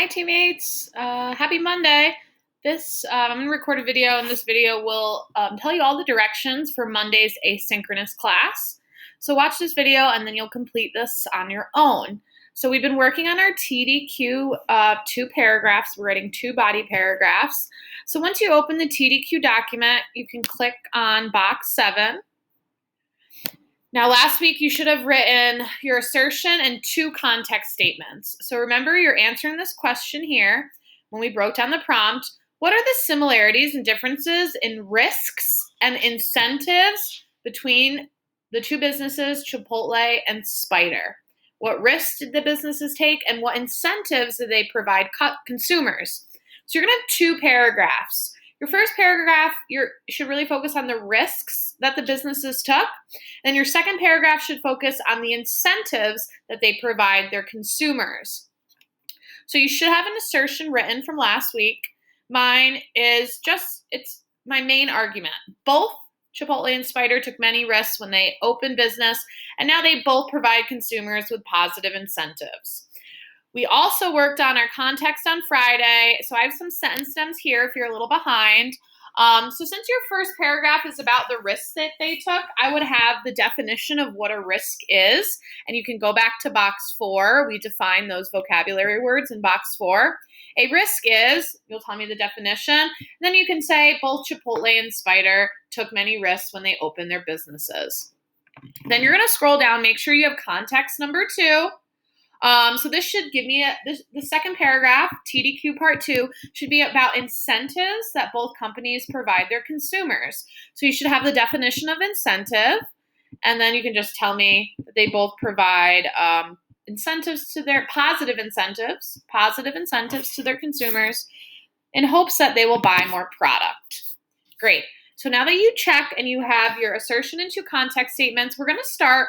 Hi teammates, happy Monday. I'm going to record a video, and this video will tell you all the directions for Monday's asynchronous class. So watch this video and then you'll complete this on your own. So we've been working on our TDQ 2 paragraphs. We're writing 2 body paragraphs. So once you open the TDQ document, you can click on box 7. Now, last week you should have written your assertion and 2 context statements. So remember, you're answering this question here when we broke down the prompt. What are the similarities and differences in risks and incentives between the 2 businesses, Chipotle and Spider? What risks did the businesses take, and what incentives did they provide consumers? So you're going to have 2 paragraphs. Your first paragraph, you should really focus on the risks that the businesses took. Then your second paragraph should focus on the incentives that they provide their consumers. So you should have an assertion written from last week. Mine is it's my main argument. Both Chipotle and Spider took many risks when they opened business, and now they both provide consumers with positive incentives. We also worked on our context on Friday, so I have some sentence stems here if you're a little behind. So since your first paragraph is about the risks that they took, I would have the definition of what a risk is, and you can go back to box 4. We define those vocabulary words in box 4. A risk is, you'll tell me the definition, and then you can say both Chipotle and Spider took many risks when they opened their businesses. Then you're going to scroll down, make sure you have context number 2. So this should give me the second paragraph, TDQ part 2, should be about incentives that both companies provide their consumers. So you should have the definition of incentive, and then you can just tell me that they both provide incentives to their positive incentives to their consumers in hopes that they will buy more product. Great. So now that you check and you have your assertion and 2 context statements, we're going to start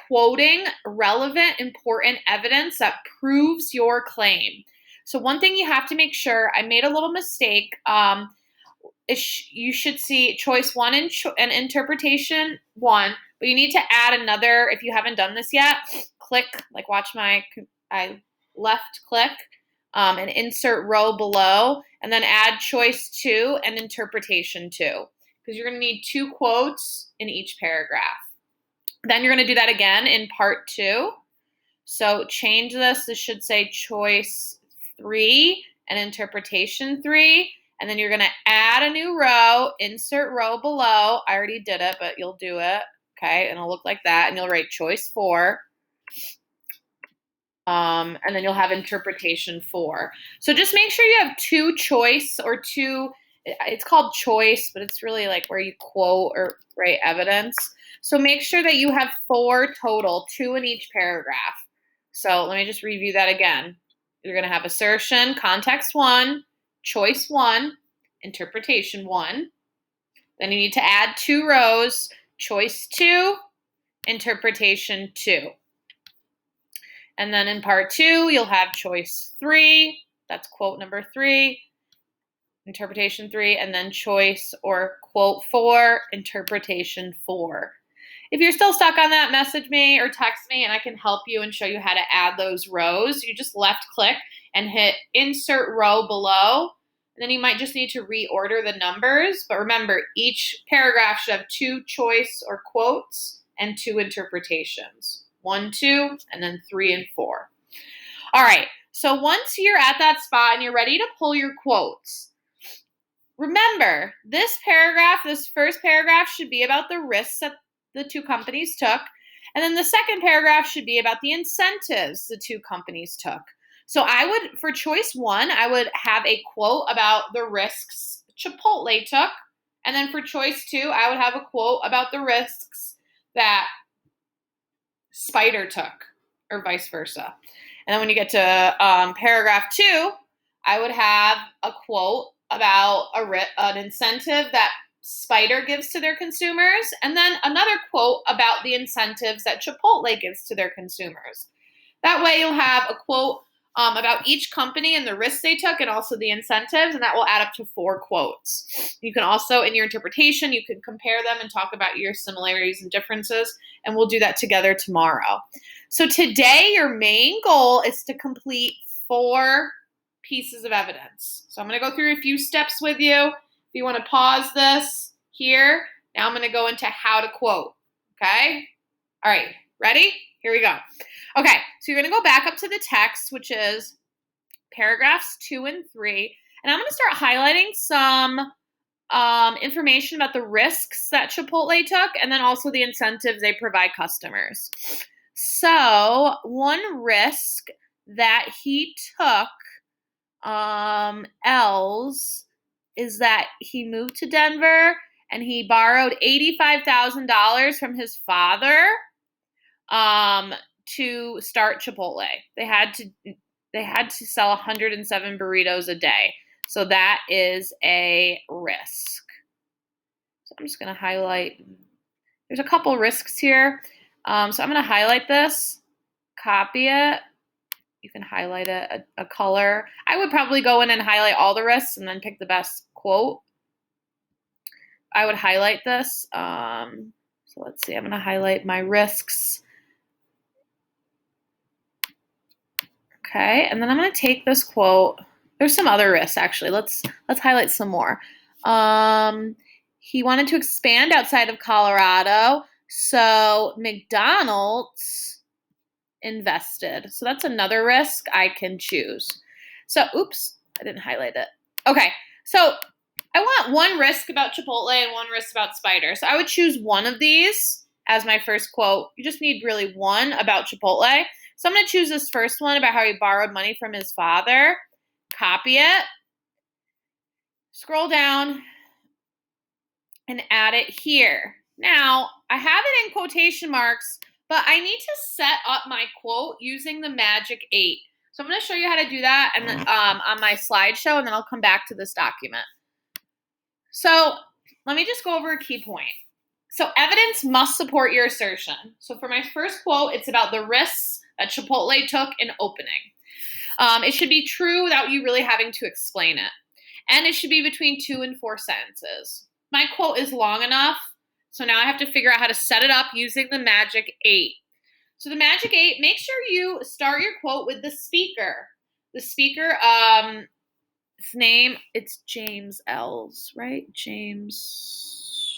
quoting relevant, important evidence that proves your claim. So one thing you have to make sure, I made a little mistake. You should see choice 1 and interpretation 1, but you need to add another. If you haven't done this yet, click, like watch I left click and insert row below, and then add choice 2 and interpretation 2, because you're going to need 2 quotes in each paragraph. Then you're going to do that again in part 2. So change this. This should say choice 3 and interpretation 3. And then you're going to add a new row, insert row below. I already did it, but you'll do it. Okay, and it'll look like that. And you'll write choice 4. And then you'll have interpretation 4. So just make sure you have 2 choice or 2. It's called choice, but it's really like where you quote or write evidence. So make sure that you have 4 total, 2 in each paragraph. So let me just review that again. You're going to have assertion, context 1, choice 1, interpretation 1. Then you need to add 2 rows, choice 2, interpretation 2. And then in part 2, you'll have choice 3, that's quote number 3, interpretation 3, and then choice or quote 4, interpretation 4. If you're still stuck on that, message me or text me and I can help you and show you how to add those rows. You just left click and hit insert row below. And then you might just need to reorder the numbers. But remember, each paragraph should have 2 choice or quotes and 2 interpretations. 1, 2, and then 3 and 4. All right, so once you're at that spot and you're ready to pull your quotes, remember, this first paragraph should be about the risks that the 2 companies took. And then the second paragraph should be about the incentives the 2 companies took. So for choice 1, I would have a quote about the risks Chipotle took. And then for choice 2, I would have a quote about the risks that Spider took, or vice versa. And then when you get to paragraph 2, I would have a quote about an incentive that Spider gives to their consumers, and then another quote about the incentives that Chipotle gives to their consumers. That way you'll have a quote about each company and the risks they took and also the incentives, and that will add up to 4 quotes. You can also, in your interpretation, you can compare them and talk about your similarities and differences, and we'll do that together tomorrow. So today your main goal is to complete 4 pieces of evidence. So I'm going to go through a few steps with you. If you want to pause this here, now I'm going to go into how to quote, okay? All right, ready? Here we go. Okay, so you're going to go back up to the text, which is paragraphs 2 and 3, and I'm going to start highlighting some information about the risks that Chipotle took and then also the incentives they provide customers. So one risk that he took, Els, is that he moved to Denver and he borrowed $85,000 from his father to start Chipotle. They had to sell 107 burritos a day. So that is a risk. So I'm just going to highlight. There's a couple risks here. So I'm going to highlight this, copy it. You can highlight it a color. I would probably go in and highlight all the risks and then pick the best quote. I would highlight this. So let's see. I'm going to highlight my risks. Okay, and then I'm going to take this quote. There's some other risks, actually. Let's highlight some more. He wanted to expand outside of Colorado, so McDonald's invested. So that's another risk I can choose. So, oops, I didn't highlight it. Okay, so I want one risk about Chipotle and one risk about Spider. So I would choose one of these as my first quote. You just need really one about Chipotle. So I'm going to choose this first one about how he borrowed money from his father. Copy it. Scroll down and add it here. Now, I have it in quotation marks, but I need to set up my quote using the magic 8. So I'm going to show you how to do that and then, on my slideshow, and then I'll come back to this document. So let me just go over a key point. So evidence must support your assertion. So for my first quote, it's about the risks that Chipotle took in opening. It should be true without you really having to explain it. And it should be between 2 and 4 sentences. My quote is long enough, so now I have to figure out how to set it up using the magic 8. So the magic 8, make sure you start your quote with the speaker. The speaker, his name, it's James Els, right? James,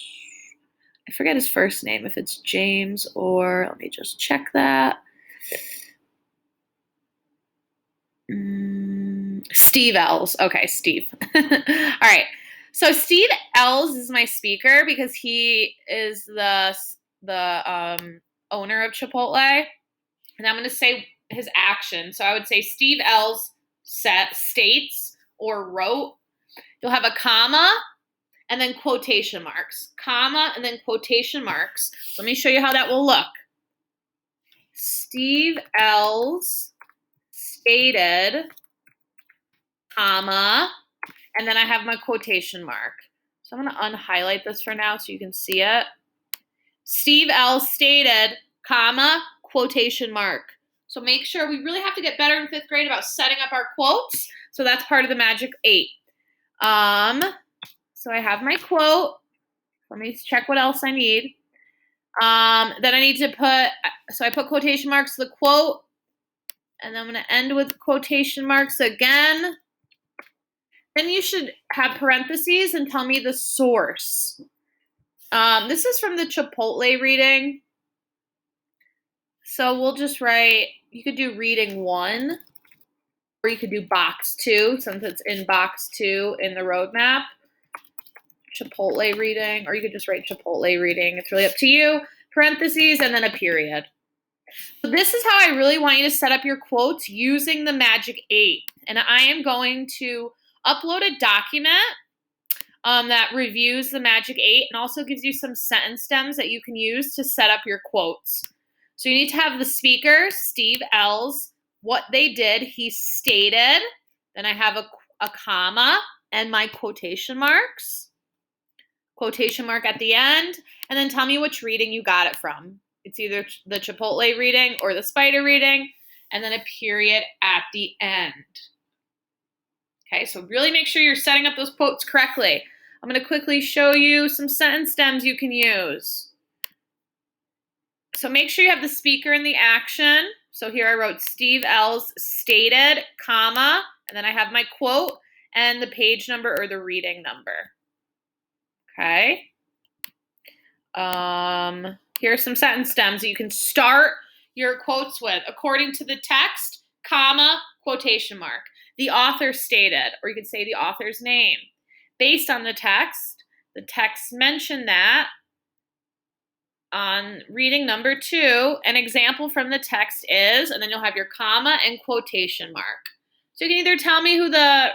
I forget his first name, if it's James or, let me just check that. Steve Els. Okay, Steve. All right. So Steve Els is my speaker because he is the owner of Chipotle. And I'm going to say his action. So I would say Steve Els states or wrote. You'll have a comma and then quotation marks. Comma and then quotation marks. Let me show you how that will look. Steve Els stated, comma, and then I have my quotation mark. So I'm going to unhighlight this for now so you can see it. Steve Els stated, comma, quotation mark. So make sure, we really have to get better in 5th grade about setting up our quotes. So that's part of the magic 8. So I have my quote. Let me check what else I need. Then I need to put, so I put quotation marks to the quote. And then I'm going to end with quotation marks again. Then you should have parentheses and tell me the source. This is from the Chipotle reading. So we'll just write, you could do reading 1, or you could do box 2, since it's in box 2 in the roadmap. Chipotle reading, or you could just write Chipotle reading. It's really up to you. Parentheses and then a period. So this is how I really want you to set up your quotes using the magic 8. And I am going to upload a document that reviews the magic 8 and also gives you some sentence stems that you can use to set up your quotes. So you need to have the speaker, Steve Els, what they did, he stated. Then I have a comma and my quotation marks. Quotation mark at the end. And then tell me which reading you got it from. It's either the Chipotle reading or the Spider reading. And then a period at the end. Okay, so really make sure you're setting up those quotes correctly. I'm going to quickly show you some sentence stems you can use. So make sure you have the speaker and the action. So here I wrote Steve Els stated, comma, and And then I have my quote and the page number or the reading number. Okay. Here are some sentence stems that you can start your quotes with. According to the text, comma, quotation mark. The author stated, or you could say the author's name. Based on the text mentioned that. On reading number 2, an example from the text is, and then you'll have your comma and quotation mark. So you can either tell me who the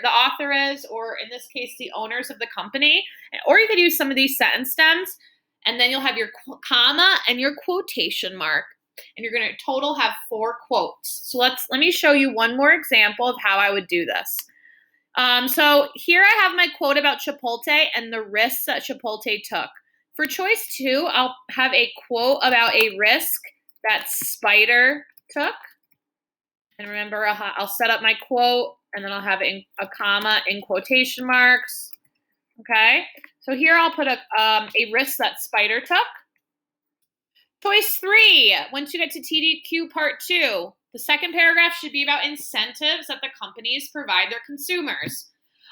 author is, or in this case, the owners of the company, or you could use some of these sentence stems, and then you'll have your comma and your quotation mark, and you're going to total have 4 quotes. So let me show you one more example of how I would do this. So here I have my quote about Chipotle and the risks that Chipotle took. For choice 2, I'll have a quote about a risk that Spider took. And remember, I'll set up my quote, and then I'll have a comma in quotation marks. Okay, so here I'll put a risk that Spider took. Choice 3, once you get to TDQ part 2, the second paragraph should be about incentives that the companies provide their consumers.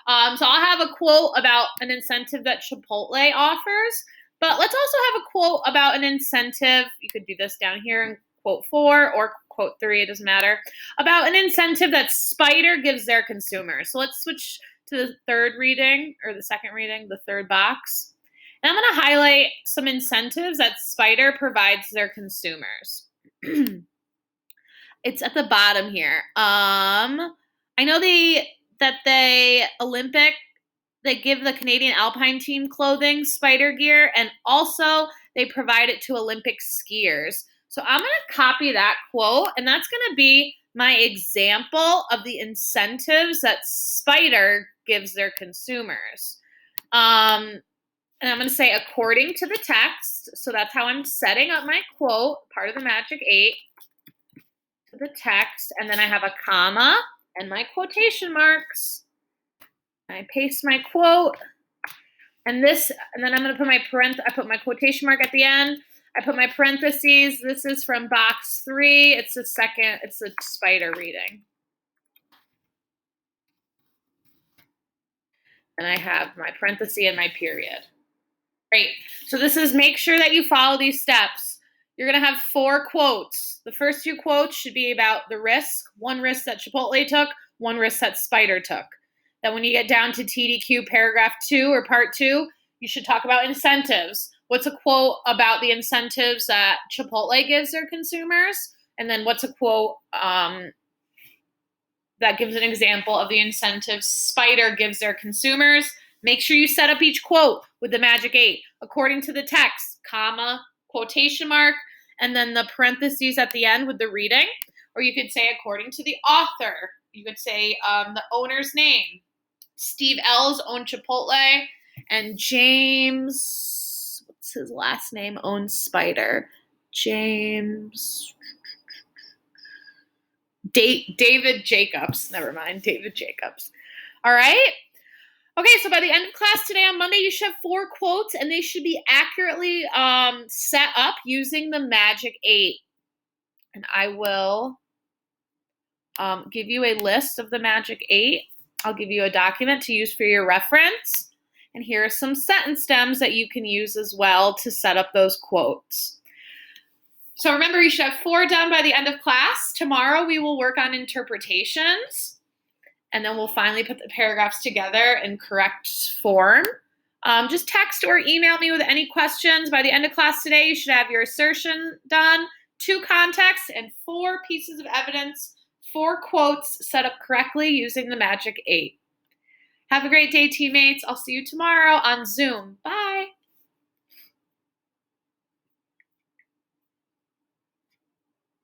So I'll have a quote about an incentive that Chipotle offers, but let's also have a quote about an incentive. You could do this down here in quote 4 or quote 3, it doesn't matter, about an incentive that Spider gives their consumers. So let's switch to the third reading, or the second reading, the third box. And I'm going to highlight some incentives that Spider provides their consumers. It's at the bottom here. I know they give the Canadian Alpine team clothing, Spider gear, and also they provide it to Olympic skiers. So I'm going to copy that quote, and that's going to be my example of the incentives that Spider gives their consumers. And I'm going to say according to the text. So that's how I'm setting up my quote, part of the Magic 8, to the text. And then I have a comma and my quotation marks. I paste my quote. And then I'm going to put I put my quotation mark at the end. I put my parentheses. This is from box 3. It's the Spider reading. And I have my parenthesis and my period. Great. So this is, make sure that you follow these steps. You're going to have 4 quotes. The first 2 quotes should be about the risk. One risk that Chipotle took, one risk that Spider took. Then when you get down to TDQ paragraph 2 or part 2, you should talk about incentives. What's a quote about the incentives that Chipotle gives their consumers? And then what's a quote that gives an example of the incentives Spider gives their consumers? Make sure you set up each quote with the Magic 8. According to the text, comma, quotation mark, and then the parentheses at the end with the reading. Or you could say according to the author. You could say the owner's name. Steve L's owned Chipotle, and James, what's his last name, owns Spider. James, David Jacobs. Never mind, David Jacobs. All right. Okay, so by the end of class today on Monday, you should have 4 quotes, and they should be accurately set up using the Magic 8. And I will give you a list of the Magic 8. I'll give you a document to use for your reference. And here are some sentence stems that you can use as well to set up those quotes. So remember, you should have 4 done by the end of class. Tomorrow we will work on interpretations. And then we'll finally put the paragraphs together in correct form. Just text or email me with any questions. By the end of class today, you should have your assertion done, 2 contexts, and 4 pieces of evidence, 4 quotes set up correctly using the Magic 8. Have a great day, teammates. I'll see you tomorrow on Zoom. Bye.